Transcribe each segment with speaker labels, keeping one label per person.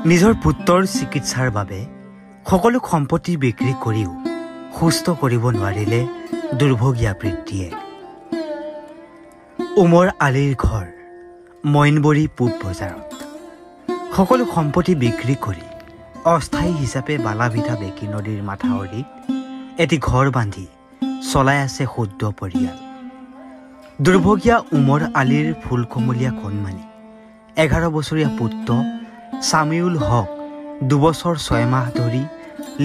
Speaker 1: নিজৰ পুত্ৰৰ চিকিৎসাৰ বাবে সকলো সম্পত্তি বিক্ৰী কৰিও সুস্থ কৰিব নোৱাৰিলে দুৰ্ভগীয়া পিতৃয়ে। উমৰ আলীৰ ঘৰ মইনবৰী পূব বজাৰত। সকলো সম্পত্তি বিক্ৰী কৰি অস্থায়ী হিচাপে বালাভিটা বেকী নদীৰ মাথাউৰিত এটি ঘৰ বান্ধি চলাই আছে ক্ষুদ্ৰ পৰিয়াল। দুৰ্ভগীয়া উমৰ আলীৰ ফুলকমলীয়া কণমানি 11 বছৰীয়া পুত্ৰ ছামিউল হক 2 বছৰ 6 মাহ ধৰি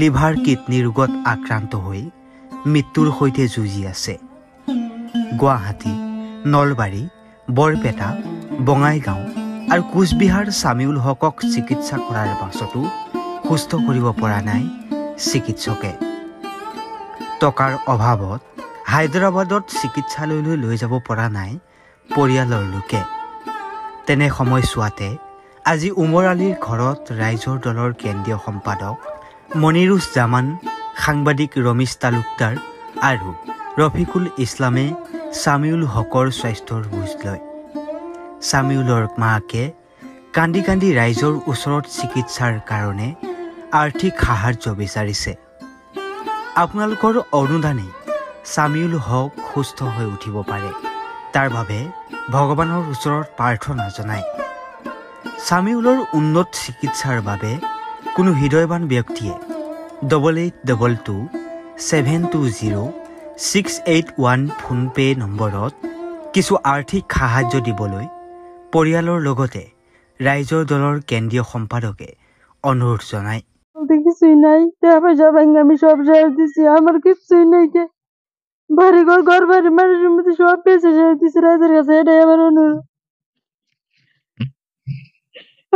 Speaker 1: লিভাৰ কিডনী ৰোগত আক্ৰান্ত হৈ মৃত্যুৰ সৈতে যুঁজি আছে। গুৱাহাটী, নলবাৰী, বৰপেটা, বঙাইগাঁও আৰু কোচবিহাৰ ছামিউল হকক চিকিৎসা কৰাৰ পাছতো সুস্থ কৰিব পৰা নাই চিকিৎসকে। টকাৰ অভাৱত হায়দৰাবাদত চিকিৎসালয়লৈ লৈ যাব পৰা নাই পৰিয়ালৰ লোকে। তেনে সময়ছোৱাতে আজি উমৰ আলীৰ ঘৰত ৰাইজৰ দলৰ কেন্দ্ৰীয় সম্পাদক মনিৰুজ্জামান, সাংবাদিক ৰমেশ তালুকদাৰ আৰু ৰফিকুল ইছলামে ছামিউল হকৰ স্বাস্থ্যৰ বুজ লয়। ছামিউলৰ মাকে কান্দি কান্দি ৰাইজৰ ওচৰত চিকিৎসাৰ কাৰণে আৰ্থিক সাহায্য বিচাৰিছে। আপোনালোকৰ অনুদানে ছামিউল হক সুস্থ হৈ উঠিব পাৰে, তাৰ বাবে ভগৱানৰ ওচৰত প্ৰাৰ্থনা জনায়। ছামিউলৰ উন্নত চিকিৎসাৰ বাবে কোনো হৃদয়বান ব্যক্তিয়ে 8822-720-681 ফোনপে নম্বৰত কিছু আৰ্থিক সাহায্য দিবলৈ পৰিয়ালৰ লগতে ৰাইজৰ দলৰ কেন্দ্ৰীয় সম্পাদকে অনুৰোধ জনায়।
Speaker 2: কিছুই নাই, টাকা পয়সা ভাঙি আমি সব শেষ দিছি, আমার কিছুই নাই। বাড়ি ঘর ঘর বাড়ি মানুষের মধ্যে সব বেঁচে শেষ দিছি রাইজের কাছে, এটাই আমার অনুরোধ।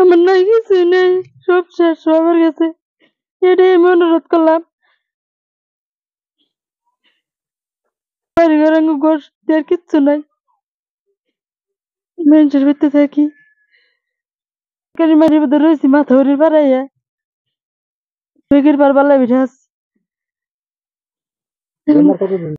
Speaker 2: আমার নাই কিছুই নাই, সব শেষ সবার কাছে, এটাই আমি অনুরোধ করলাম। বাড়ি ঘর ঘর দেওয়ার কিচ্ছু নাই, মানুষের ভিতরে থাকি গাড়ি মারির মধ্যে রয়েছি মাথা উড়ি বাড়াইয়া বেগের বার বালা বিঠাস।